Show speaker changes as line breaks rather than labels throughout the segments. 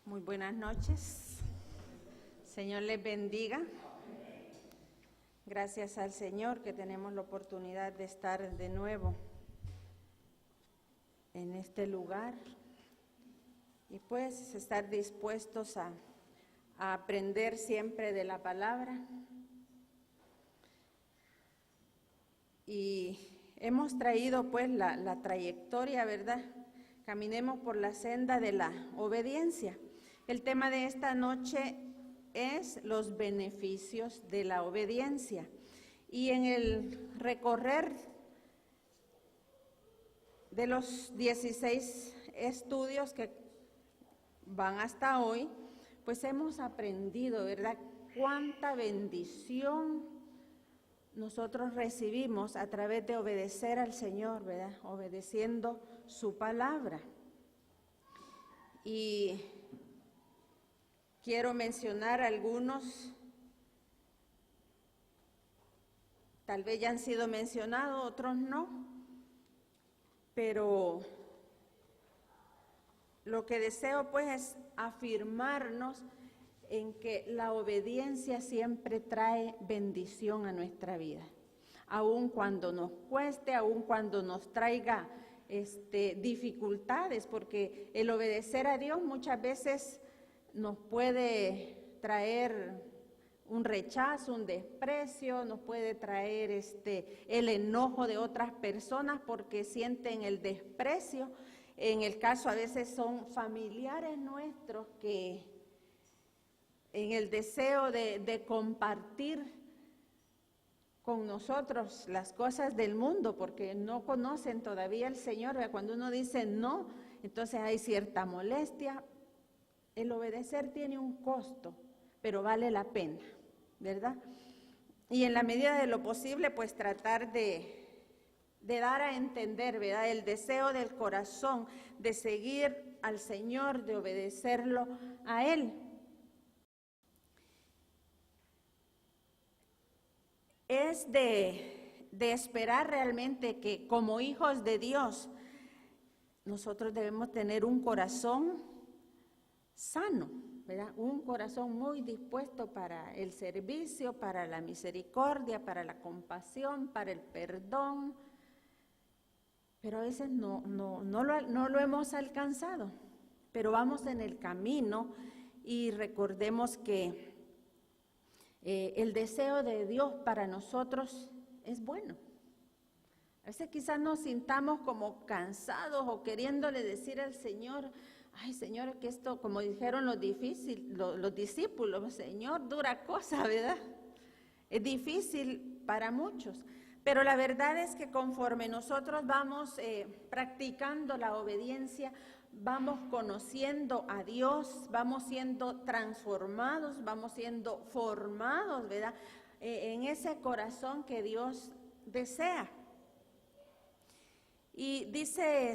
Muy buenas noches. Señor les bendiga. Gracias al Señor que tenemos la oportunidad de estar de nuevo en este lugar y pues estar dispuestos a aprender siempre de la palabra. Y hemos traído pues la trayectoria, ¿verdad? Caminemos por la senda de la obediencia. El tema de esta noche es los beneficios de la obediencia. Y en el recorrer de los 16 estudios que van hasta hoy, pues hemos aprendido, ¿verdad?, cuánta bendición nosotros recibimos a través de obedecer al Señor, ¿verdad?, obedeciendo su palabra. Y quiero mencionar algunos, tal vez ya han sido mencionados, otros no, pero lo que deseo pues es afirmarnos en que la obediencia siempre trae bendición a nuestra vida, aun cuando nos cueste, aun cuando nos traiga dificultades, porque el obedecer a Dios muchas veces nos puede traer un rechazo, un desprecio, nos puede traer el enojo de otras personas porque sienten el desprecio. En el caso a veces son familiares nuestros que en el deseo de compartir con nosotros las cosas del mundo, porque no conocen todavía al Señor, ¿verdad? Cuando uno dice no, entonces hay cierta molestia. El obedecer tiene un costo, pero vale la pena, ¿verdad? Y en la medida de lo posible, pues tratar de dar a entender, ¿verdad?, el deseo del corazón de seguir al Señor, de obedecerlo a Él. Es de esperar realmente que como hijos de Dios, nosotros debemos tener un corazón sano, ¿verdad? Un corazón muy dispuesto para el servicio, para la misericordia, para la compasión, para el perdón. Pero a veces no lo hemos alcanzado, pero vamos en el camino y recordemos que el deseo de Dios para nosotros es bueno. A veces quizás nos sintamos como cansados o queriéndole decir al Señor, ay Señor, que esto, como dijeron los discípulos, Señor, dura cosa, ¿verdad? Es difícil para muchos. Pero la verdad es que conforme nosotros vamos practicando la obediencia, vamos conociendo a Dios, vamos siendo transformados, vamos siendo formados, ¿verdad?, en ese corazón que Dios desea. Y dice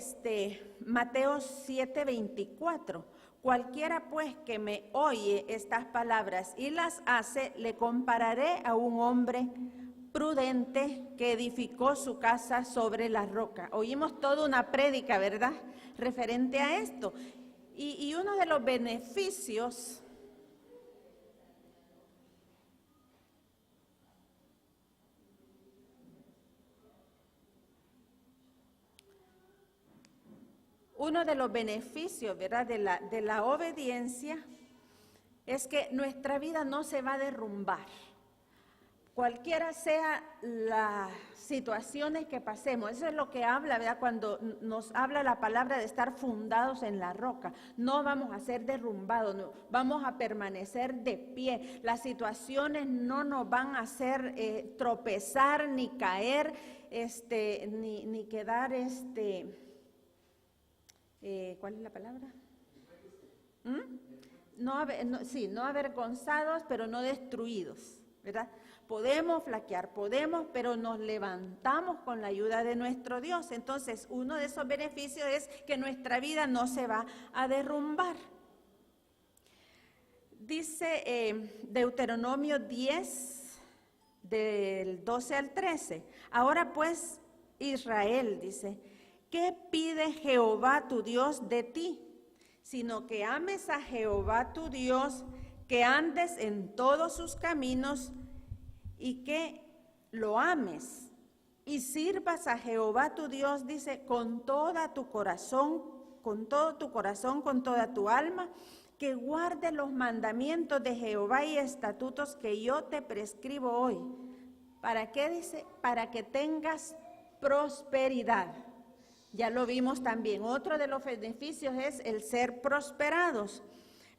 Mateo 7:24, cualquiera pues que me oye estas palabras y las hace, le compararé a un hombre prudente que edificó su casa sobre la roca. Oímos toda una prédica, ¿verdad?, referente a esto. Y uno de los beneficios ¿verdad?, de la obediencia es que nuestra vida no se va a derrumbar. Cualquiera sea las situaciones que pasemos, eso es lo que habla, ¿verdad?, cuando nos habla la palabra de estar fundados en la roca. No vamos a ser derrumbados, no, vamos a permanecer de pie. Las situaciones no nos van a hacer tropezar ni caer, ni quedar, ¿cuál es la palabra? No avergonzados, pero no destruidos, ¿verdad? Podemos flaquear, pero nos levantamos con la ayuda de nuestro Dios. Entonces, uno de esos beneficios es que nuestra vida no se va a derrumbar. Dice Deuteronomio 10, del 12 al 13. Ahora pues, Israel, dice, ¿qué pide Jehová tu Dios de ti? Sino que ames a Jehová tu Dios, que andes en todos sus caminos y que lo ames y sirvas a Jehová tu Dios, dice, con todo tu corazón, con toda tu alma, que guarde los mandamientos de Jehová y estatutos que yo te prescribo hoy. ¿Para qué dice? Para que tengas prosperidad. Ya lo vimos también. Otro de los beneficios es el ser prosperados.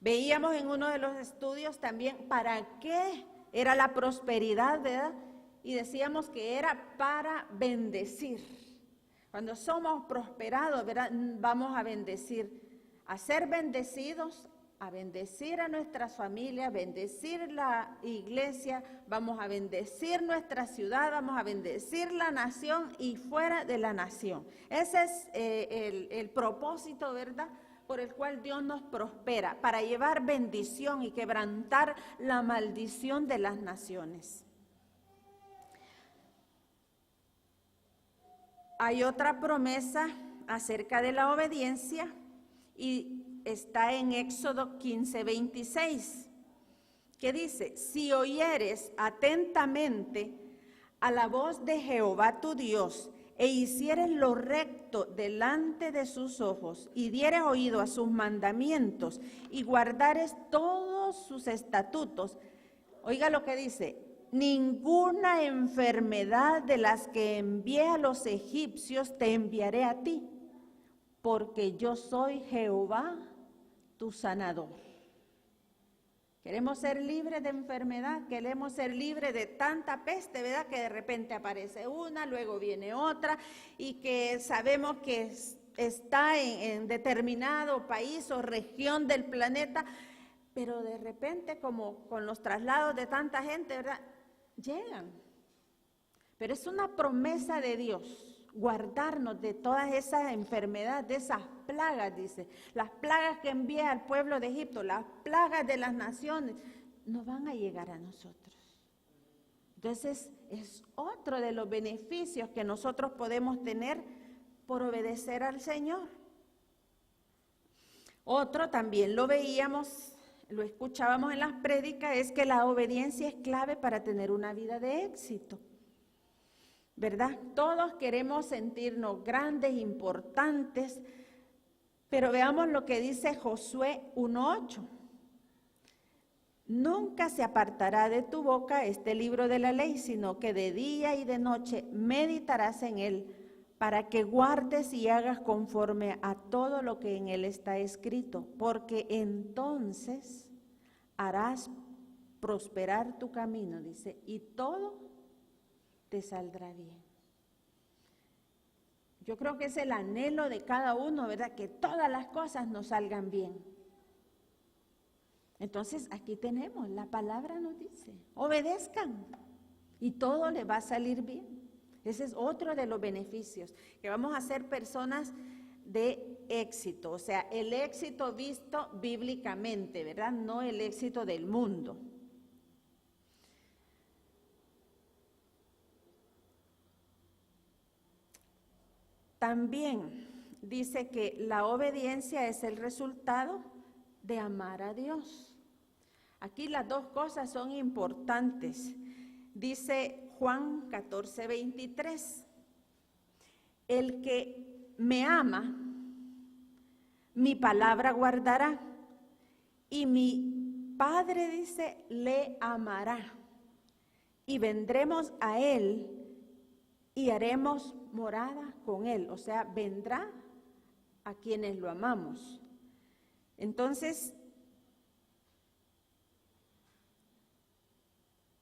Veíamos en uno de los estudios también para qué era la prosperidad, ¿verdad? Y decíamos que era para bendecir. Cuando somos prosperados, ¿verdad? Vamos a bendecir, a ser bendecidos, a bendecir a nuestras familias, bendecir la iglesia, vamos a bendecir nuestra ciudad, vamos a bendecir la nación y fuera de la nación. Ese es el propósito, ¿verdad?, por el cual Dios nos prospera, para llevar bendición y quebrantar la maldición de las naciones. Hay otra promesa acerca de la obediencia y está en Éxodo 15:26, que dice, si oyeres atentamente a la voz de Jehová tu Dios, e hicieres lo recto delante de sus ojos, y dieres oído a sus mandamientos, y guardares todos sus estatutos. Oiga lo que dice, ninguna enfermedad de las que envié a los egipcios te enviaré a ti, porque yo soy Jehová, tu sanador. Queremos ser libres de enfermedad, queremos ser libres de tanta peste, ¿verdad? Que de repente aparece una, luego viene otra, y que sabemos que está en determinado país o región del planeta, pero de repente, como con los traslados de tanta gente, ¿verdad?, llegan. Pero es una promesa de Dios guardarnos de todas esas enfermedades, de esas plagas, dice. Las plagas que envía al pueblo de Egipto, las plagas de las naciones, no van a llegar a nosotros. Entonces, es otro de los beneficios que nosotros podemos tener por obedecer al Señor. Otro también lo veíamos, lo escuchábamos en las prédicas, es que la obediencia es clave para tener una vida de éxito, ¿verdad? Todos queremos sentirnos grandes, importantes, pero veamos lo que dice Josué 1:8. Nunca se apartará de tu boca este libro de la ley, sino que de día y de noche meditarás en él, para que guardes y hagas conforme a todo lo que en él está escrito, porque entonces harás prosperar tu camino, dice, y todo te saldrá bien. Yo creo que es el anhelo de cada uno, ¿verdad?, que todas las cosas nos salgan bien. Entonces, aquí tenemos, la palabra nos dice, obedezcan y todo le va a salir bien. Ese es otro de los beneficios, que vamos a ser personas de éxito, o sea, el éxito visto bíblicamente, ¿verdad?, no el éxito del mundo. También dice que la obediencia es el resultado de amar a Dios. Aquí las dos cosas son importantes. Dice Juan 14:23, el que me ama, mi palabra guardará, y mi Padre, dice, le amará, y vendremos a él y haremos morada con él, o sea, vendrá a quienes lo amamos. Entonces,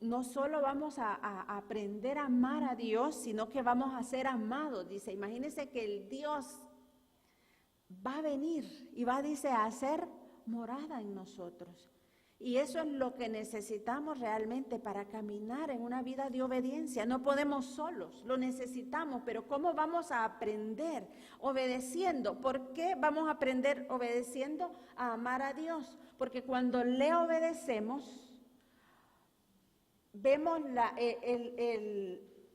no solo vamos a aprender a amar a Dios, sino que vamos a ser amados. Dice, imagínense que el Dios va a venir y va, dice, a hacer morada en nosotros. Y eso es lo que necesitamos realmente para caminar en una vida de obediencia. No podemos solos, lo necesitamos, pero ¿cómo vamos a aprender? Obedeciendo. ¿Por qué vamos a aprender obedeciendo a amar a Dios? Porque cuando le obedecemos, vemos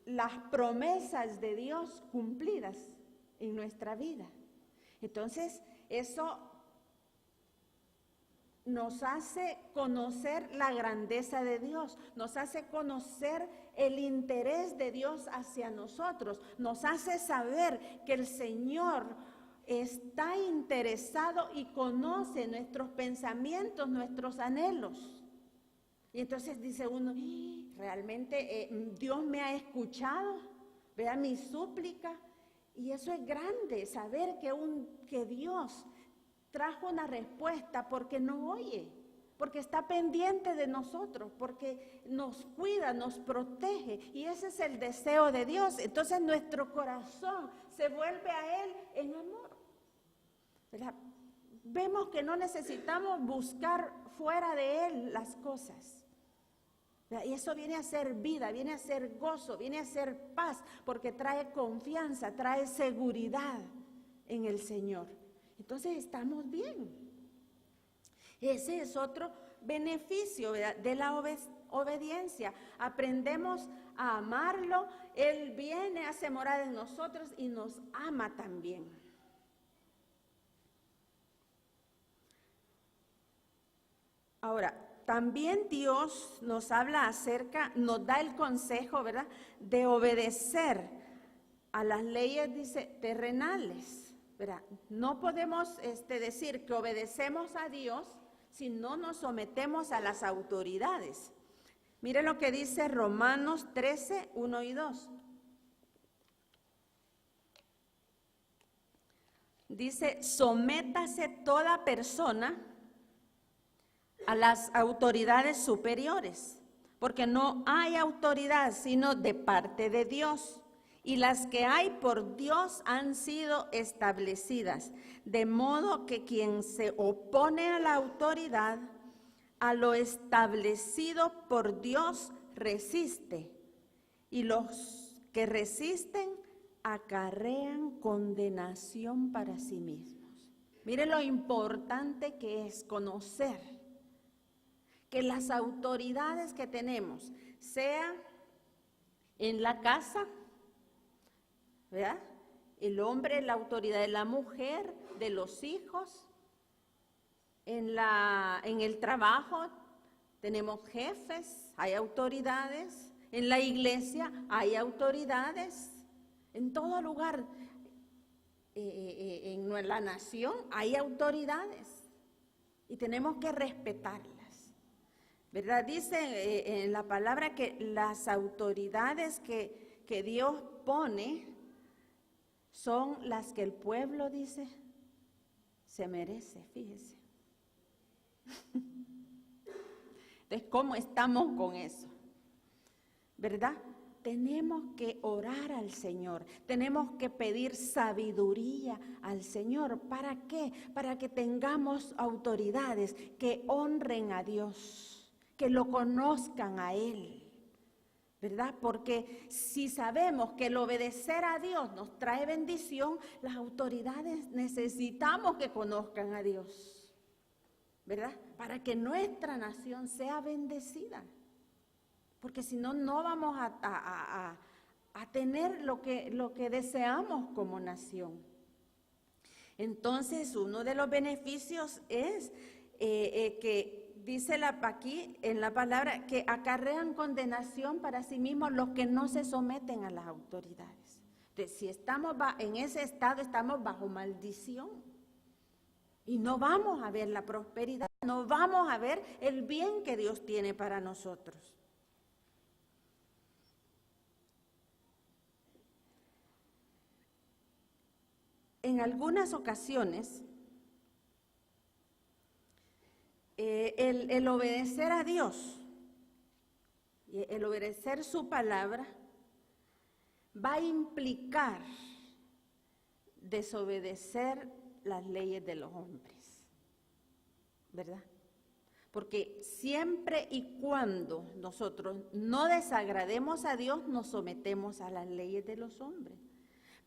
las promesas de Dios cumplidas en nuestra vida. Entonces, eso nos hace conocer la grandeza de Dios, nos hace conocer el interés de Dios hacia nosotros, nos hace saber que el Señor está interesado y conoce nuestros pensamientos, nuestros anhelos. Y entonces dice uno, realmente Dios me ha escuchado, vea mi súplica. Y eso es grande, saber que Dios trajo una respuesta porque nos oye, porque está pendiente de nosotros, porque nos cuida, nos protege. Y ese es el deseo de Dios. Entonces nuestro corazón se vuelve a Él en amor, ¿verdad? Vemos que no necesitamos buscar fuera de Él las cosas. Y eso viene a ser vida, viene a ser gozo, viene a ser paz, porque trae confianza, trae seguridad en el Señor. Entonces estamos bien. Ese es otro beneficio, ¿verdad?, de la obediencia. Aprendemos a amarlo, Él viene, hace morada en nosotros y nos ama también. Ahora, también Dios nos habla nos da el consejo, ¿verdad?, de obedecer a las leyes, dice, terrenales, ¿verdad? No podemos decir que obedecemos a Dios si no nos sometemos a las autoridades. Mire lo que dice Romanos 13, 1 y 2. Dice, sométase toda persona a las autoridades superiores, porque no hay autoridad sino de parte de Dios, y las que hay por Dios han sido establecidas, de modo que quien se opone a la autoridad, a lo establecido por Dios resiste, y los que resisten acarrean condenación para sí mismos. Mire lo importante que es conocer que las autoridades que tenemos, sea en la casa, ¿verdad?, el hombre, la autoridad de la mujer, de los hijos, en el trabajo tenemos jefes, hay autoridades, en la iglesia hay autoridades, en todo lugar, en la nación hay autoridades y tenemos que respetarlas. ¿Verdad? Dice en la palabra que las autoridades que Dios pone son las que el pueblo, dice, se merece, fíjese. Entonces, ¿cómo estamos con eso? ¿Verdad? Tenemos que orar al Señor, tenemos que pedir sabiduría al Señor. ¿Para qué? Para que tengamos autoridades que honren a Dios, que lo conozcan a Él, ¿verdad? Porque si sabemos que el obedecer a Dios nos trae bendición, las autoridades necesitamos que conozcan a Dios, ¿verdad? Para que nuestra nación sea bendecida. Porque si no, no vamos a tener lo que deseamos como nación. Entonces, uno de los beneficios es que dice aquí en la palabra que acarrean condenación para sí mismos los que no se someten a las autoridades. Entonces, si estamos en ese estado, estamos bajo maldición. Y no vamos a ver la prosperidad, no vamos a ver el bien que Dios tiene para nosotros. En algunas ocasiones, el obedecer a Dios, el obedecer su palabra, va a implicar desobedecer las leyes de los hombres, ¿verdad? Porque siempre y cuando nosotros no desagrademos a Dios, nos sometemos a las leyes de los hombres.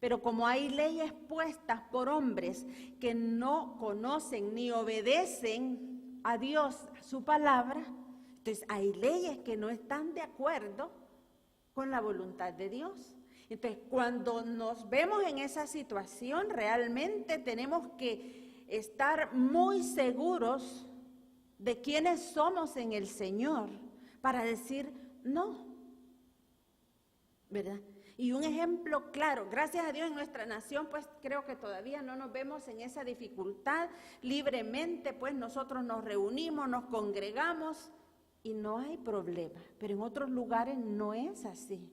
Pero como hay leyes puestas por hombres que no conocen ni obedecen a Dios, a su palabra, Entonces hay leyes que no están de acuerdo con la voluntad de Dios. Entonces cuando nos vemos en esa situación, realmente tenemos que estar muy seguros de quiénes somos en el Señor para decir no, ¿verdad? Y un ejemplo claro, gracias a Dios en nuestra nación, pues creo que todavía no nos vemos en esa dificultad. Libremente, pues nosotros nos reunimos, nos congregamos y no hay problema. Pero en otros lugares no es así.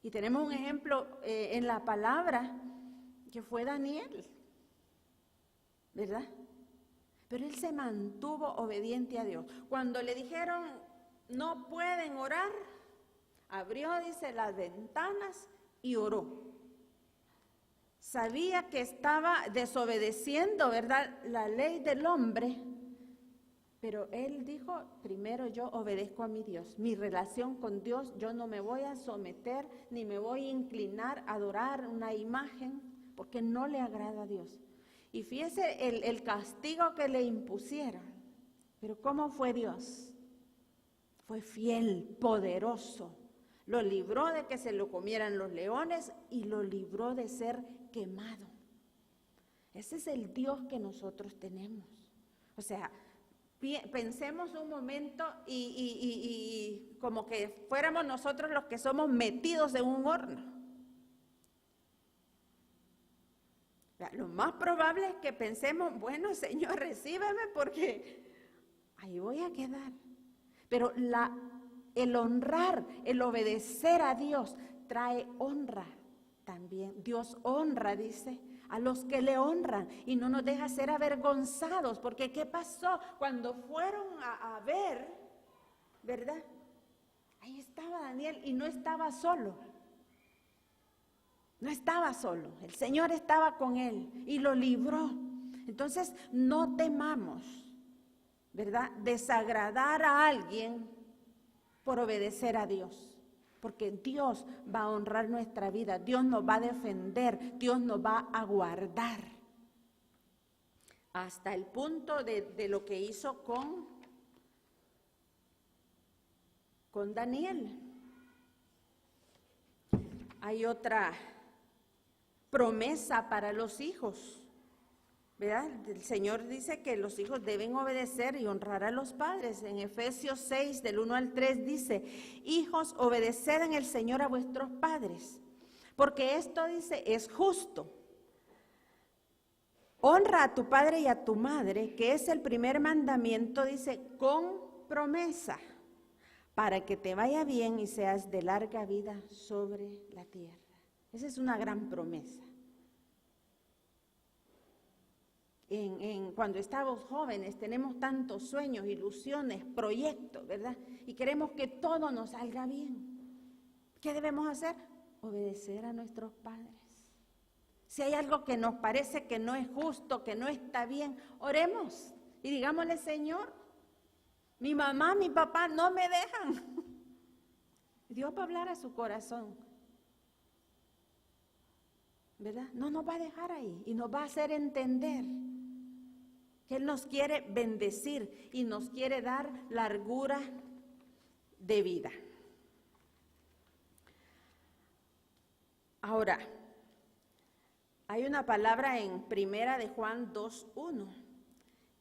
Y tenemos un ejemplo en la palabra que fue Daniel, ¿verdad? Pero él se mantuvo obediente a Dios. Cuando le dijeron no pueden orar, abrió, dice, las ventanas y oró. Sabía que estaba desobedeciendo, ¿verdad?, la ley del hombre, pero él dijo, primero yo obedezco a mi Dios, mi relación con Dios, yo no me voy a someter, ni me voy a inclinar a adorar una imagen, porque no le agrada a Dios. Y fíjese el castigo que le impusieron, pero ¿cómo fue Dios? Fue fiel, poderoso. Lo libró de que se lo comieran los leones y lo libró de ser quemado. Ese es el Dios que nosotros tenemos. O sea, pensemos un momento y como que fuéramos nosotros los que somos metidos en un horno. Lo más probable es que pensemos, bueno, Señor, recíbeme porque ahí voy a quedar. Pero el honrar, el obedecer a Dios trae honra también. Dios honra, dice, a los que le honran y no nos deja ser avergonzados. Porque ¿qué pasó cuando fueron a ver, verdad? Ahí estaba Daniel y no estaba solo. No estaba solo, el Señor estaba con él y lo libró. Entonces no temamos, ¿verdad?, desagradar a alguien por obedecer a Dios, porque Dios va a honrar nuestra vida, Dios nos va a defender, Dios nos va a guardar. Hasta el punto de lo que hizo con Daniel. Hay otra promesa para los hijos, ¿verdad? El Señor dice que los hijos deben obedecer y honrar a los padres. En Efesios 6, del 1 al 3 dice, hijos, obedeced en el Señor a vuestros padres, porque esto, dice, es justo. Honra a tu padre y a tu madre, que es el primer mandamiento, dice, con promesa, para que te vaya bien y seas de larga vida sobre la tierra. Esa es una gran promesa. Cuando estamos jóvenes tenemos tantos sueños, ilusiones, proyectos, ¿verdad? Y queremos que todo nos salga bien. ¿Qué debemos hacer? Obedecer a nuestros padres. Si hay algo que nos parece que no es justo, que no está bien, oremos y digámosle, Señor, mi mamá, mi papá no me dejan. Dios va a hablar a su corazón, ¿verdad? No nos va a dejar ahí y nos va a hacer entender que Él nos quiere bendecir y nos quiere dar largura de vida. Ahora, hay una palabra en Primera de Juan 2:1,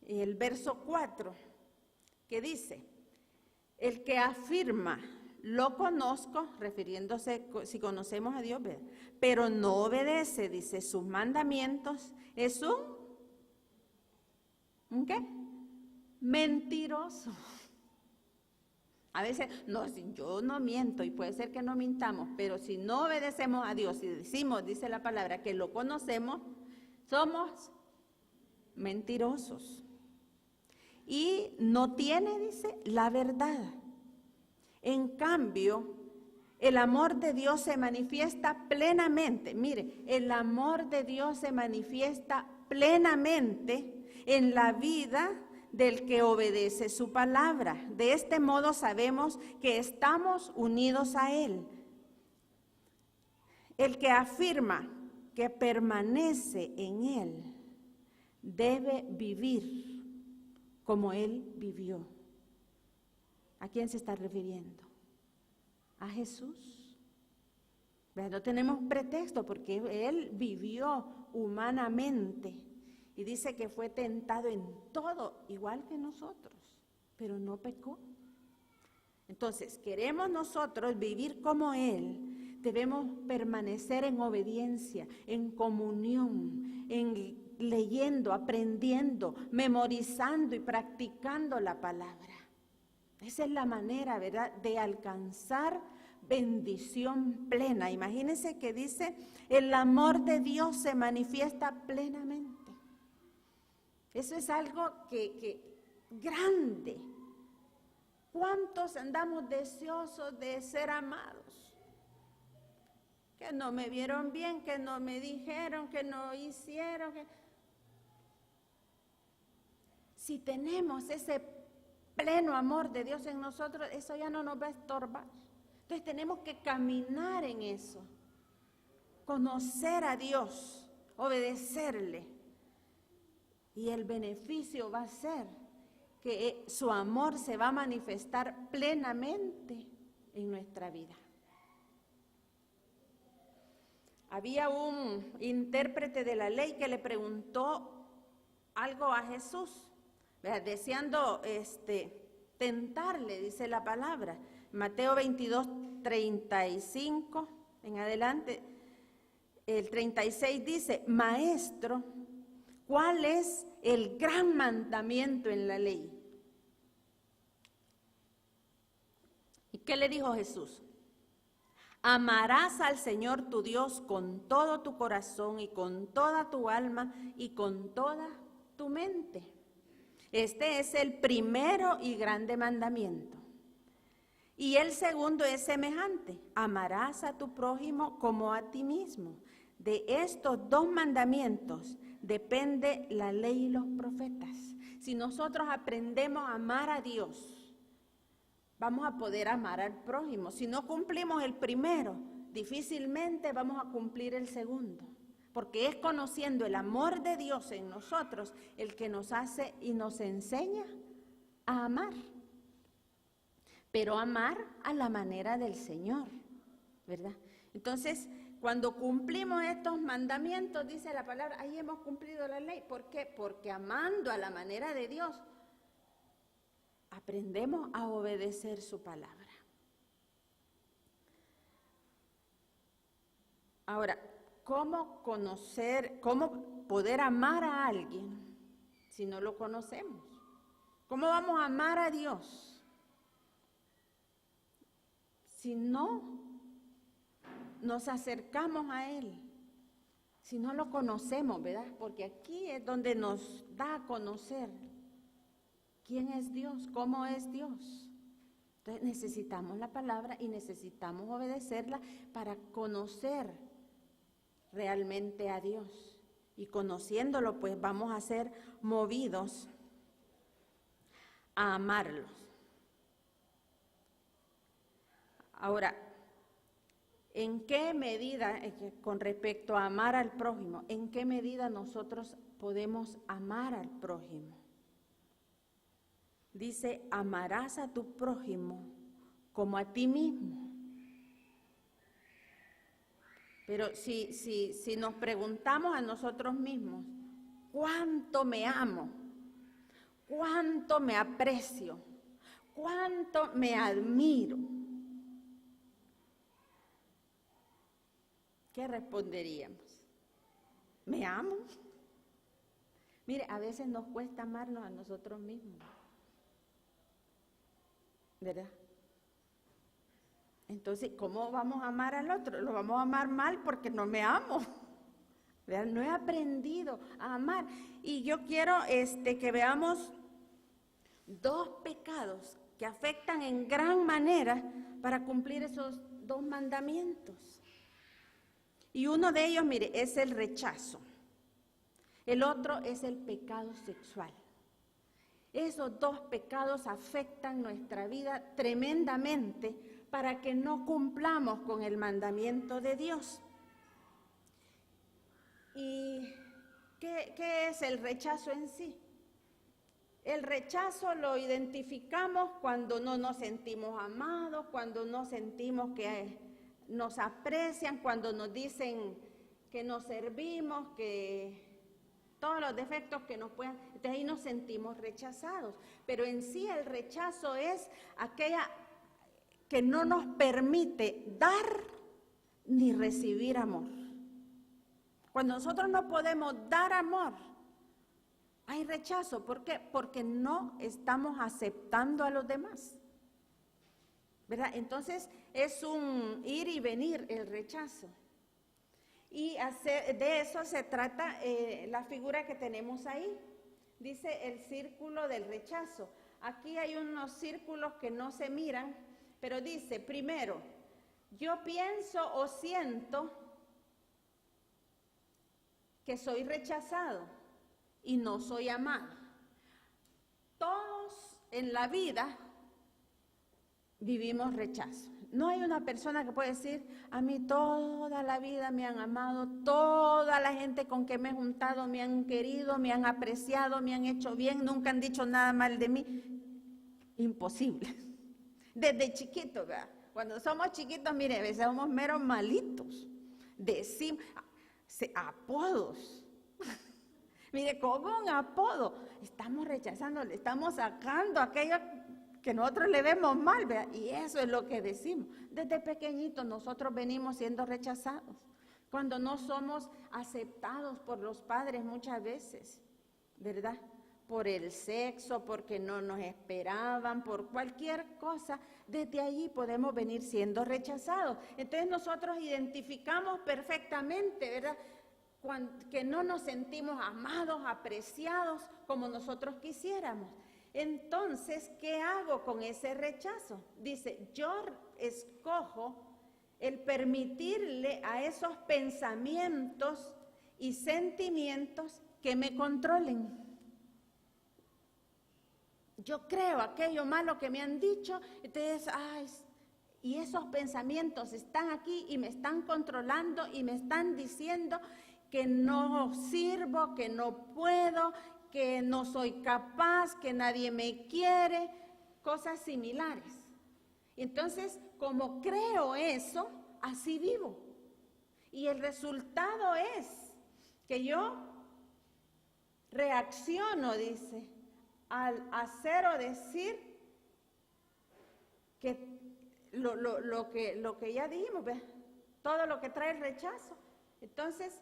el verso 4, que dice, el que afirma, lo conozco, refiriéndose si conocemos a Dios, ¿verdad?, pero no obedece, dice, sus mandamientos, es ¿un qué? Mentiroso. A veces, no, yo no miento y puede ser que no mintamos, pero si no obedecemos a Dios y decimos, dice la palabra, que lo conocemos, somos mentirosos. Y no tiene, dice, la verdad. En cambio, el amor de Dios se manifiesta plenamente. Mire, el amor de Dios se manifiesta plenamente en la vida del que obedece su palabra. De este modo sabemos que estamos unidos a Él. El que afirma que permanece en Él debe vivir como Él vivió. ¿A quién se está refiriendo? A Jesús. No tenemos pretexto porque Él vivió humanamente y dice que fue tentado en todo, igual que nosotros, pero no pecó. Entonces, queremos nosotros vivir como Él, debemos permanecer en obediencia, en comunión, en leyendo, aprendiendo, memorizando y practicando la palabra. Esa es la manera, ¿verdad?, de alcanzar bendición plena. Imagínense que dice, el amor de Dios se manifiesta plenamente. Eso es algo que grande. ¿Cuántos andamos deseosos de ser amados? Que no me vieron bien, que no me dijeron, que no hicieron. Si tenemos ese pleno amor de Dios en nosotros, eso ya no nos va a estorbar. Entonces tenemos que caminar en eso, conocer a Dios, obedecerle. Y el beneficio va a ser que su amor se va a manifestar plenamente en nuestra vida. Había un intérprete de la ley que le preguntó algo a Jesús, deseando tentarle, dice la palabra. Mateo 22, 35 en adelante, el 36 dice, Maestro, ¿cuál es el gran mandamiento en la ley? ¿Y qué le dijo Jesús? Amarás al Señor tu Dios con todo tu corazón y con toda tu alma y con toda tu mente. Este es el primero y grande mandamiento. Y el segundo es semejante, amarás a tu prójimo como a ti mismo. De estos dos mandamientos depende la ley y los profetas. Si nosotros aprendemos a amar a Dios, vamos a poder amar al prójimo. Si no cumplimos el primero, difícilmente vamos a cumplir el segundo. Porque es conociendo el amor de Dios en nosotros el que nos hace y nos enseña a amar. Pero amar a la manera del Señor, ¿verdad? Entonces, cuando cumplimos estos mandamientos, dice la palabra, ahí hemos cumplido la ley. ¿Por qué? Porque amando a la manera de Dios, aprendemos a obedecer su palabra. Ahora, ¿cómo conocer, cómo poder amar a alguien si no lo conocemos? ¿Cómo vamos a amar a Dios si no nos acercamos a Él? Si no lo conocemos, ¿verdad? Porque aquí es donde nos da a conocer quién es Dios, cómo es Dios. Entonces necesitamos la palabra y necesitamos obedecerla para conocer realmente a Dios. Y conociéndolo, pues vamos a ser movidos a amarlo. Ahora, ¿en qué medida, con respecto a amar al prójimo, en qué medida nosotros podemos amar al prójimo? Dice, amarás a tu prójimo como a ti mismo. Pero si nos preguntamos a nosotros mismos, ¿cuánto me amo? ¿Cuánto me aprecio? ¿Cuánto me admiro? ¿Qué responderíamos? ¿Me amo? Mire, a veces nos cuesta amarnos a nosotros mismos, ¿verdad? Entonces, ¿cómo vamos a amar al otro? Lo vamos a amar mal porque no me amo, ¿verdad? No he aprendido a amar. Y yo quiero que veamos dos pecados que afectan en gran manera para cumplir esos dos mandamientos. Y uno de ellos, mire, es el rechazo. El otro es el pecado sexual. Esos dos pecados afectan nuestra vida tremendamente para que no cumplamos con el mandamiento de Dios. ¿Y qué es el rechazo en sí? El rechazo lo identificamos cuando no nos sentimos amados, cuando no sentimos que nos aprecian, cuando nos dicen que nos servimos, que todos los defectos que nos puedan, entonces ahí nos sentimos rechazados. Pero en sí el rechazo es aquella que no nos permite dar ni recibir amor. Cuando nosotros no podemos dar amor, hay rechazo. ¿Por qué? Porque no estamos aceptando a los demás, ¿verdad? Entonces es un ir y venir el rechazo. Y de eso se trata la figura que tenemos ahí. Dice el círculo del rechazo. Aquí hay unos círculos que no se miran, pero dice, primero, yo pienso o siento que soy rechazado y no soy amado. Todos en la vida vivimos rechazo. No hay una persona que pueda decir, a mí toda la vida me han amado, toda la gente con que me he juntado me han querido, me han apreciado, me han hecho bien, nunca han dicho nada mal de mí. Imposible. Desde chiquito, ¿verdad? Cuando somos chiquitos, mire, a veces somos meros malitos. Decimos apodos. Mire, como un apodo, estamos rechazando, le estamos sacando aquello que nosotros le vemos mal, ¿verdad? Y eso es lo que decimos. Desde pequeñitos nosotros venimos siendo rechazados, cuando no somos aceptados por los padres muchas veces, ¿verdad? Por el sexo, porque no nos esperaban, por cualquier cosa, desde allí podemos venir siendo rechazados. Entonces nosotros identificamos perfectamente, ¿verdad?, que no nos sentimos amados, apreciados como nosotros quisiéramos. Entonces, ¿qué hago con ese rechazo? Dice, yo escojo el permitirle a esos pensamientos y sentimientos que me controlen. Yo creo aquello malo que me han dicho, entonces, y esos pensamientos están aquí y me están controlando y me están diciendo que no sirvo, que no puedo, que no soy capaz, que nadie me quiere, cosas similares. Entonces, como creo eso, así vivo. Y el resultado es que yo reacciono, dice, al hacer o decir que lo que ya dijimos, ¿ve? Todo lo que trae el rechazo. Entonces,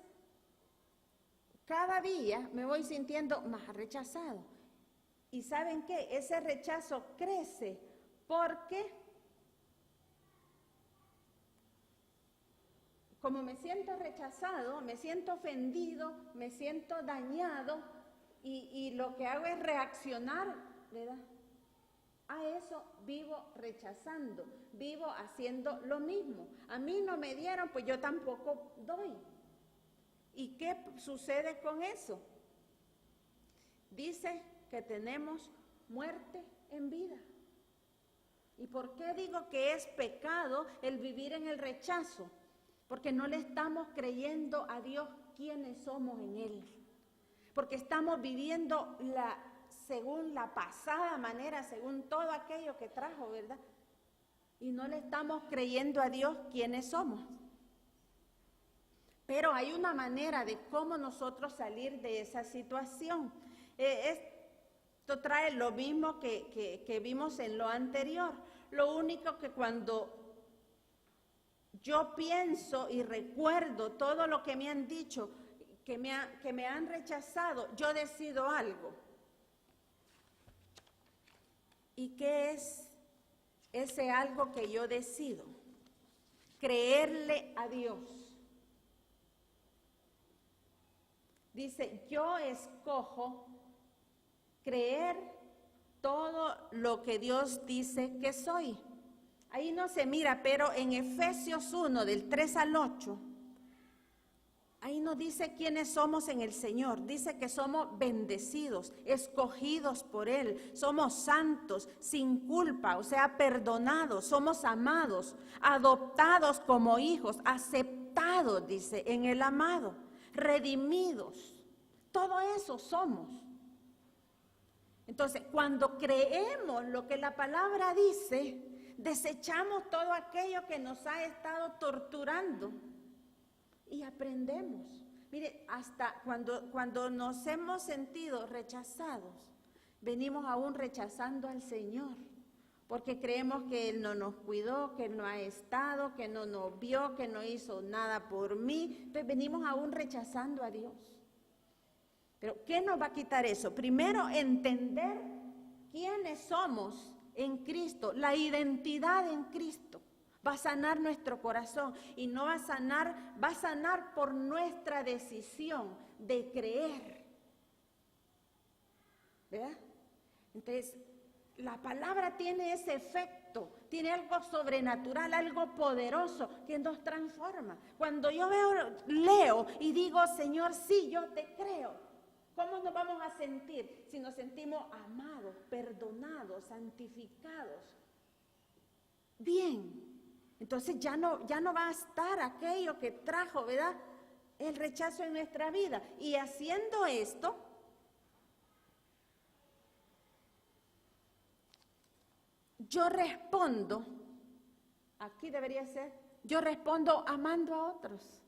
cada día me voy sintiendo más rechazado. ¿Y saben qué? Ese rechazo crece porque como me siento rechazado, me siento ofendido, me siento dañado y lo que hago es reaccionar, ¿verdad? A eso vivo rechazando, vivo haciendo lo mismo. A mí no me dieron, pues yo tampoco doy. ¿Y qué sucede con eso? Dice que tenemos muerte en vida. ¿Y por qué digo que es pecado el vivir en el rechazo? Porque no le estamos creyendo a Dios quiénes somos en Él. Porque estamos viviendo según la pasada manera, según todo aquello que trajo, ¿verdad? Y no le estamos creyendo a Dios quiénes somos. Pero hay una manera de cómo nosotros salir de esa situación. Esto trae lo mismo que vimos en lo anterior. Lo único que cuando yo pienso y recuerdo todo lo que me han dicho, que me han rechazado, yo decido algo. ¿Y qué es ese algo que yo decido? Creerle a Dios. Dice, yo escojo creer todo lo que Dios dice que soy. Ahí no se mira, pero en Efesios 1, del 3 al 8, ahí nos dice quiénes somos en el Señor. Dice que somos bendecidos, escogidos por Él, somos santos, sin culpa, o sea, perdonados, somos amados, adoptados como hijos, aceptados, dice, en el amado, redimidos. Todo eso somos. Entonces, cuando creemos lo que la palabra dice, desechamos todo aquello que nos ha estado torturando y aprendemos. Mire, hasta cuando nos hemos sentido rechazados, venimos aún rechazando al Señor, porque creemos que Él no nos cuidó, que Él no ha estado, que no nos vio, que no hizo nada por mí. Entonces venimos aún rechazando a Dios. Pero ¿qué nos va a quitar eso? Primero, entender quiénes somos en Cristo, la identidad en Cristo. Va a sanar nuestro corazón y no va a sanar por nuestra decisión de creer. ¿Verdad? Entonces, la palabra tiene ese efecto, tiene algo sobrenatural, algo poderoso que nos transforma. Cuando yo leo y digo, Señor, sí, yo te creo. ¿Cómo nos vamos a sentir si nos sentimos amados, perdonados, santificados? Bien, entonces ya no va a estar aquello que trajo, ¿verdad?, el rechazo en nuestra vida. Y haciendo esto, yo respondo, aquí debería ser, yo respondo amando a otros.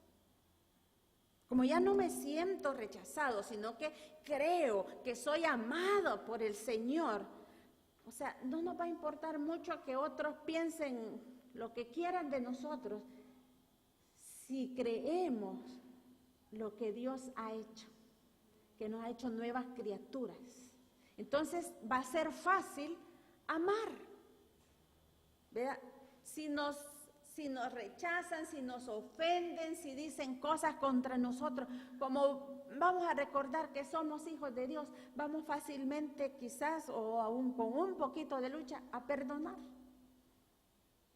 Como ya no me siento rechazado, sino que creo que soy amado por el Señor. O sea, no nos va a importar mucho que otros piensen lo que quieran de nosotros, si creemos lo que Dios ha hecho, que nos ha hecho nuevas criaturas. Entonces va a ser fácil amar. ¿Verdad? Si nos rechazan, si nos ofenden, si dicen cosas contra nosotros, como vamos a recordar que somos hijos de Dios, vamos fácilmente quizás, o aún con un poquito de lucha, a perdonar.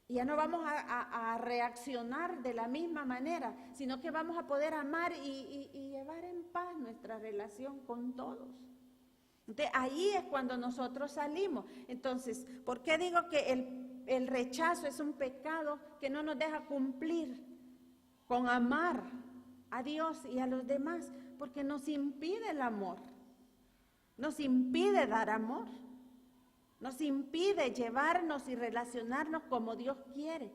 Y ya no vamos a reaccionar de la misma manera, sino que vamos a poder amar y llevar en paz nuestra relación con todos. Entonces, ahí es cuando nosotros salimos. Entonces, ¿por qué digo que el rechazo es un pecado que no nos deja cumplir con amar a Dios y a los demás? Porque nos impide el amor, nos impide dar amor, nos impide llevarnos y relacionarnos como Dios quiere.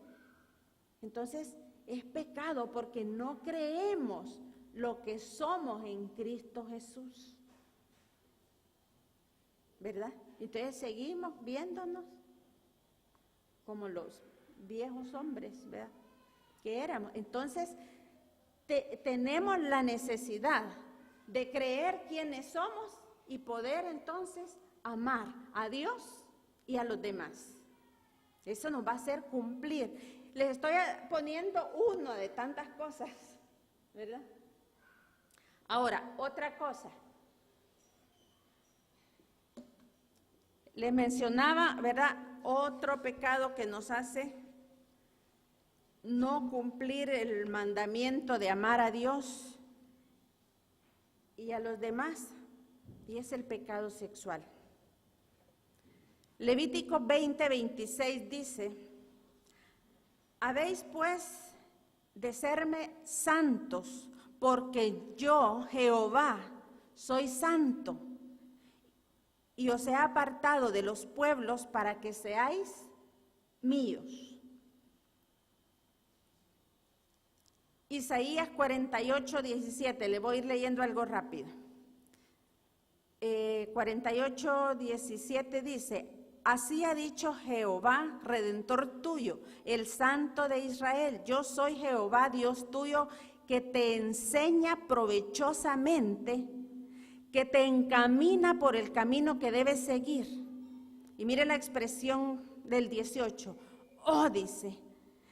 Entonces es pecado porque no creemos lo que somos en Cristo Jesús, ¿verdad? Entonces seguimos viéndonos como los viejos hombres, ¿verdad?, que éramos. Entonces, tenemos la necesidad de creer quiénes somos y poder entonces amar a Dios y a los demás. Eso nos va a hacer cumplir. Les estoy poniendo uno de tantas cosas, ¿verdad? Ahora, otra cosa. Les mencionaba, ¿verdad?, otro pecado que nos hace no cumplir el mandamiento de amar a Dios y a los demás, y es el pecado sexual. Levítico 20:26 dice: habéis pues de serme santos, porque yo, Jehová, soy santo, y os he apartado de los pueblos para que seáis míos. Isaías 48:17, le voy a ir leyendo algo rápido. 48:17 dice: así ha dicho Jehová, Redentor tuyo, el Santo de Israel: yo soy Jehová, Dios tuyo, que te enseña provechosamente, que te encamina por el camino que debes seguir. Y mire la expresión del 18. Oh, dice,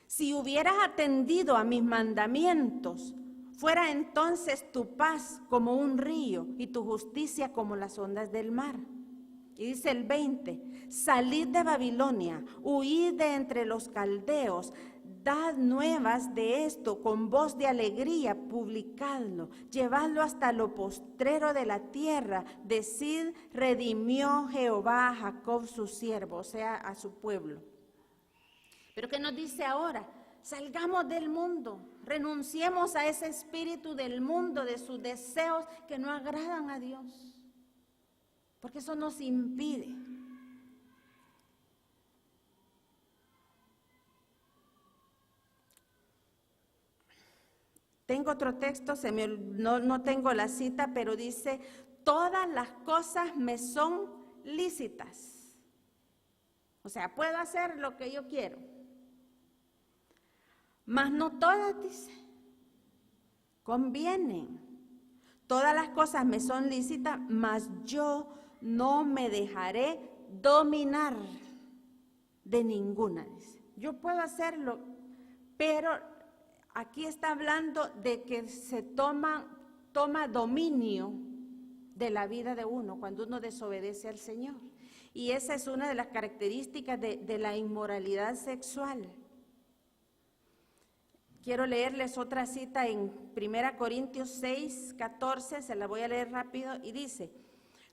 si hubieras atendido a mis mandamientos, fuera entonces tu paz como un río y tu justicia como las ondas del mar. Y dice el 20, salid de Babilonia, huid de entre los caldeos, dad nuevas de esto con voz de alegría, publicadlo, llevadlo hasta lo postrero de la tierra, decid, redimió Jehová a Jacob su siervo, o sea, a su pueblo. Pero ¿qué nos dice ahora? Salgamos del mundo, renunciemos a ese espíritu del mundo, de sus deseos que no agradan a Dios. porque eso nos impide. Tengo otro texto, no tengo la cita, pero dice, todas las cosas me son lícitas. O sea, puedo hacer lo que yo quiero. Mas no todas, dice, convienen. Todas las cosas me son lícitas, mas yo no me dejaré dominar de ninguna, dice. Yo puedo hacerlo, pero aquí está hablando de que se toma dominio de la vida de uno cuando uno desobedece al Señor. Y esa es una de las características de la inmoralidad sexual. Quiero leerles otra cita en 1 Corintios 6, 14, se la voy a leer rápido, y dice,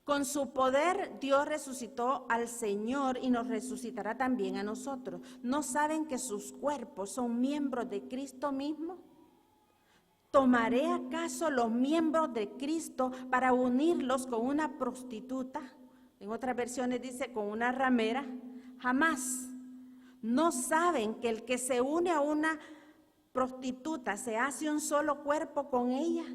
con su poder Dios resucitó al Señor y nos resucitará también a nosotros. ¿No saben que sus cuerpos son miembros de Cristo mismo? ¿Tomaré acaso los miembros de Cristo para unirlos con una prostituta? En otras versiones dice con una ramera. Jamás. ¿No saben que el que se une a una prostituta se hace un solo cuerpo con ella?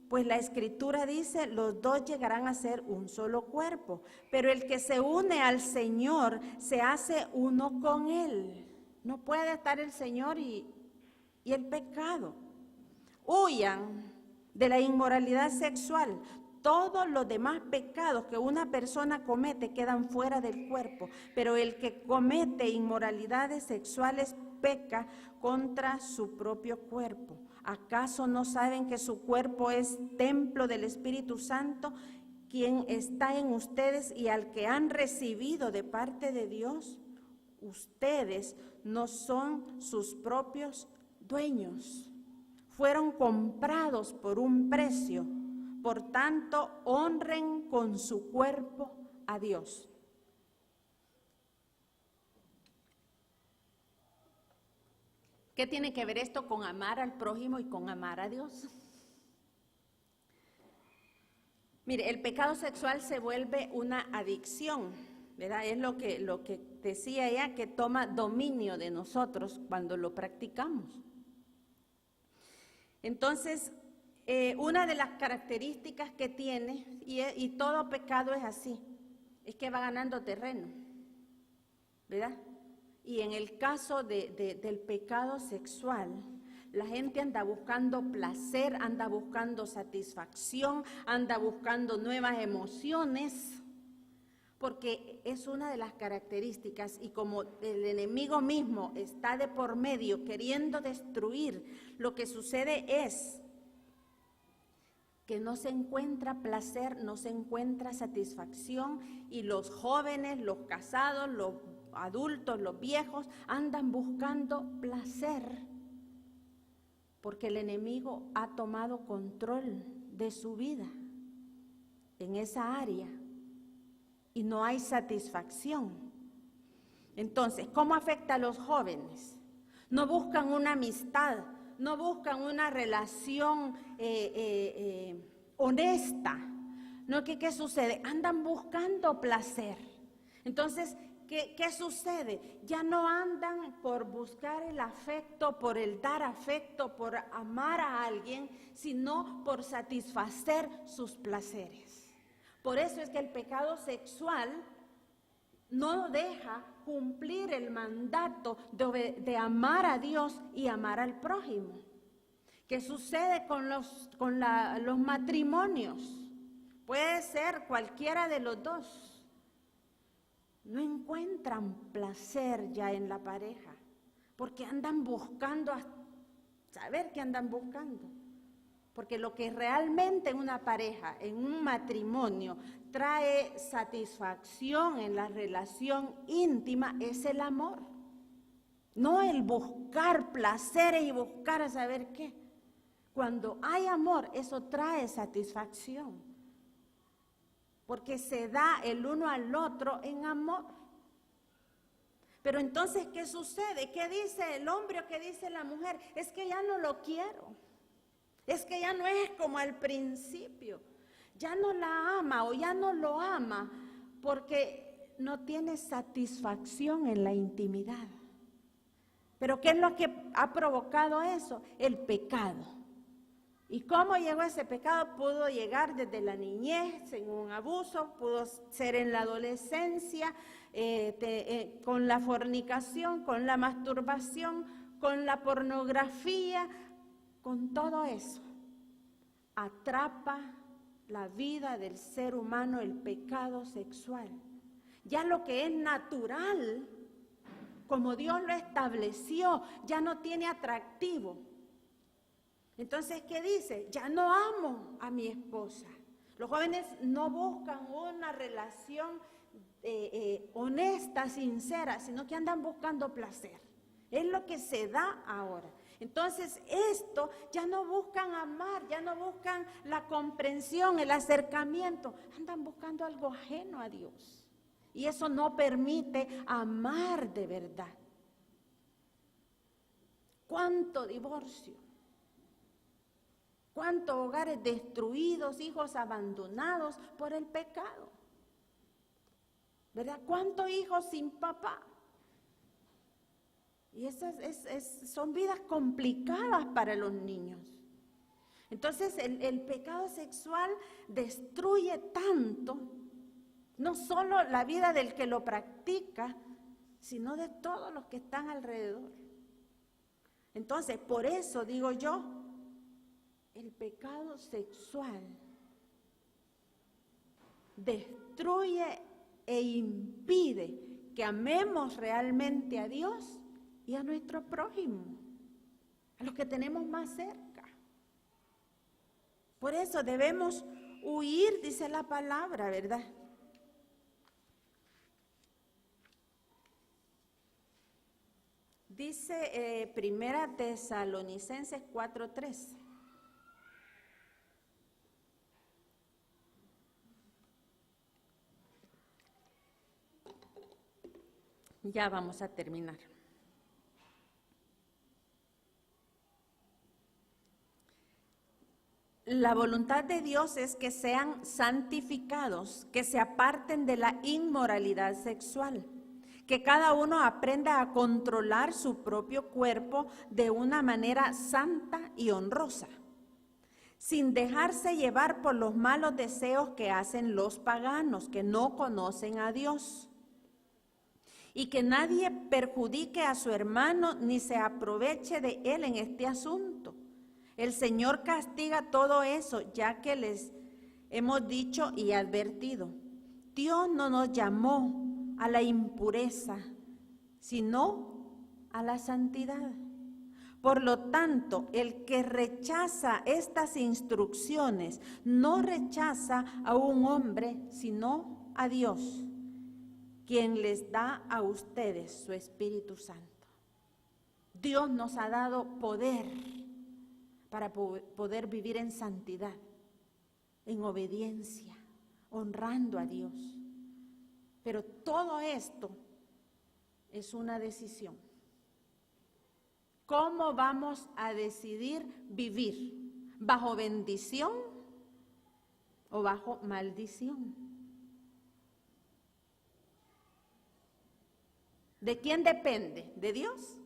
Pues la Escritura dice, los dos llegarán a ser un solo cuerpo, pero el que se une al Señor se hace uno con Él. No puede estar el Señor y el pecado. Huyan de la inmoralidad sexual. Todos los demás pecados que una persona comete quedan fuera del cuerpo, pero el que comete inmoralidades sexuales peca contra su propio cuerpo. ¿Acaso no saben que su cuerpo es templo del Espíritu Santo, quien está en ustedes y al que han recibido de parte de Dios? Ustedes no son sus propios dueños. Fueron comprados por un precio. Por tanto, honren con su cuerpo a Dios. ¿Qué tiene que ver esto con amar al prójimo y con amar a Dios? Mire, el pecado sexual se vuelve una adicción, ¿verdad? Es lo que decía ella, que toma dominio de nosotros cuando lo practicamos. Entonces, una de las características que tiene, y todo pecado es así, es que va ganando terreno, ¿verdad? Y en el caso del pecado sexual, la gente anda buscando placer, anda buscando satisfacción, anda buscando nuevas emociones, porque es una de las características, y como el enemigo mismo está de por medio queriendo destruir, lo que sucede es que no se encuentra placer, no se encuentra satisfacción, y los jóvenes, los casados, los adultos, los viejos, andan buscando placer, porque el enemigo ha tomado control de su vida en esa área y no hay satisfacción. Entonces, ¿cómo afecta a los jóvenes? No buscan una amistad, no buscan una relación honesta. ¿No? ¿Qué sucede? Andan buscando placer. Entonces, ¿qué sucede? Ya no andan por buscar el afecto, por el dar afecto, por amar a alguien, sino por satisfacer sus placeres. Por eso es que el pecado sexual no deja cumplir el mandato de amar a Dios y amar al prójimo. ¿Qué sucede con los matrimonios? Puede ser cualquiera de los dos. No encuentran placer ya en la pareja, porque andan buscando, saber qué andan buscando. Porque lo que realmente en una pareja, en un matrimonio, trae satisfacción en la relación íntima es el amor. No el buscar placeres y buscar a saber qué. Cuando hay amor, eso trae satisfacción. Porque se da el uno al otro en amor. Pero entonces, ¿qué sucede? ¿Qué dice el hombre o qué dice la mujer? Es que ya no lo quiero. Es que ya no es como al principio. ya no la ama o ya no lo ama porque no tiene satisfacción en la intimidad. Pero ¿qué es lo que ha provocado eso? El pecado. ¿Y cómo llegó ese pecado? Pudo llegar desde la niñez en un abuso, pudo ser en la adolescencia, con la fornicación, con la masturbación, con la pornografía, con todo eso. Atrapa la vida del ser humano el pecado sexual. Ya lo que es natural, como Dios lo estableció, ya no tiene atractivo. Entonces, ¿qué dice? Ya no amo a mi esposa. Los jóvenes no buscan una relación honesta, sincera, sino que andan buscando placer. Es lo que se da ahora. Entonces, esto ya no buscan amar, ya no buscan la comprensión, el acercamiento. Andan buscando algo ajeno a Dios. Y eso no permite amar de verdad. ¿Cuánto divorcio? ¿Cuántos hogares destruidos, hijos abandonados por el pecado? ¿Verdad? ¿Cuántos hijos sin papá? Y esas son vidas complicadas para los niños. Entonces el pecado sexual destruye tanto, no solo la vida del que lo practica, sino de todos los que están alrededor. Entonces, por eso digo yo, el pecado sexual destruye e impide que amemos realmente a Dios y a nuestro prójimo, a los que tenemos más cerca. Por eso debemos huir, dice la palabra, ¿verdad? Dice Primera Tesalonicenses 4:3. Ya vamos a terminar. La voluntad de Dios es que sean santificados, que se aparten de la inmoralidad sexual, que cada uno aprenda a controlar su propio cuerpo de una manera santa y honrosa, sin dejarse llevar por los malos deseos que hacen los paganos, que no conocen a Dios. Y que nadie perjudique a su hermano ni se aproveche de él en este asunto. El Señor castiga todo eso, ya que les hemos dicho y advertido. Dios no nos llamó a la impureza, sino a la santidad. Por lo tanto, el que rechaza estas instrucciones no rechaza a un hombre, sino a Dios, quien les da a ustedes su Espíritu Santo. Dios nos ha dado poder para poder vivir en santidad, en obediencia, honrando a Dios. Pero todo esto es una decisión. ¿Cómo vamos a decidir vivir? ¿Bajo bendición o bajo maldición? ¿De quién depende? ¿De Dios?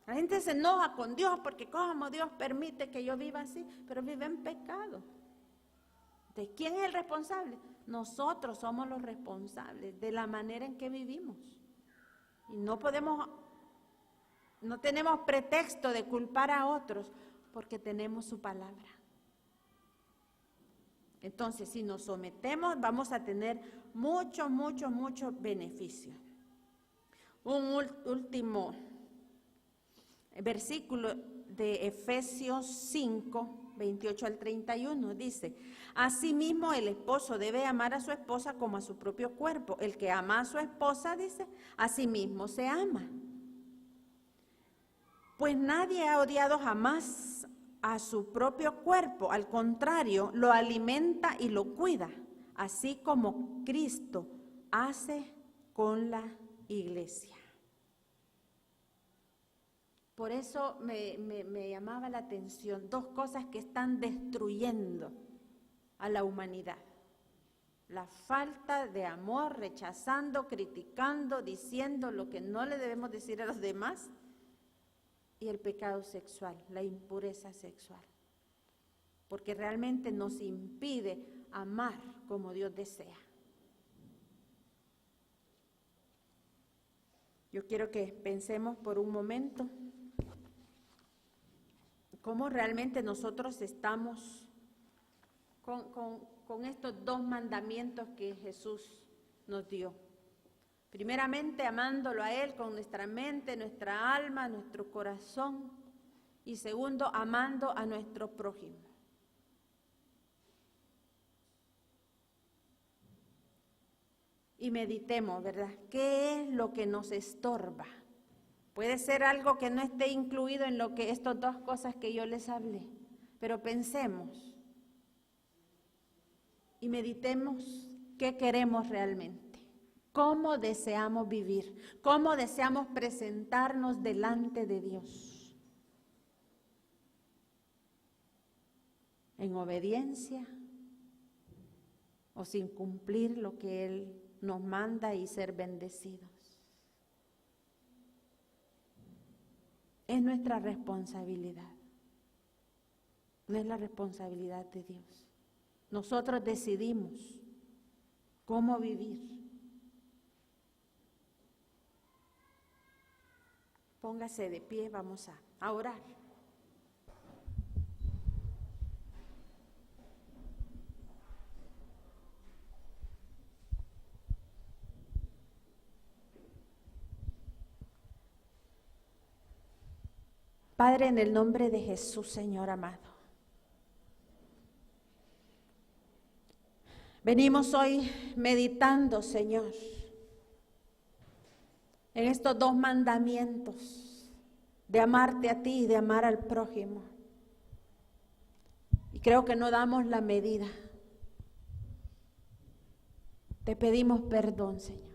La gente se enoja con Dios porque cómo Dios permite que yo viva así, pero vive en pecado. ¿De quién es el responsable? Nosotros somos los responsables de la manera en que vivimos. Y no tenemos pretexto de culpar a otros porque tenemos su palabra. Entonces, si nos sometemos, vamos a tener mucho beneficio. Un último versículo de Efesios 5, 28 al 31 dice: asimismo el esposo debe amar a su esposa como a su propio cuerpo. El que ama a su esposa, dice, a sí mismo se ama. Pues nadie ha odiado jamás a su propio cuerpo, al contrario, lo alimenta y lo cuida, así como Cristo hace con la iglesia. Por eso me llamaba la atención dos cosas que están destruyendo a la humanidad. La falta de amor, rechazando, criticando, diciendo lo que no le debemos decir a los demás, y el pecado sexual, la impureza sexual, porque realmente nos impide amar como Dios desea. Yo quiero que pensemos por un momento cómo realmente nosotros estamos con estos dos mandamientos que Jesús nos dio. Primeramente, amándolo a Él con nuestra mente, nuestra alma, nuestro corazón. Y segundo, amando a nuestro prójimo. Y meditemos, ¿verdad? ¿Qué es lo que nos estorba? Puede ser algo que no esté incluido en lo que estas dos cosas que yo les hablé, pero pensemos y meditemos qué queremos realmente, cómo deseamos vivir, cómo deseamos presentarnos delante de Dios. ¿En obediencia o sin cumplir lo que Él nos manda y ser bendecidos? Es nuestra responsabilidad, no es la responsabilidad de Dios. Nosotros decidimos cómo vivir. Póngase de pie, vamos a orar. Padre, en el nombre de Jesús, Señor amado, venimos hoy meditando, Señor, en estos dos mandamientos, de amarte a ti y de amar al prójimo. Y creo que no damos la medida. Te pedimos perdón, Señor.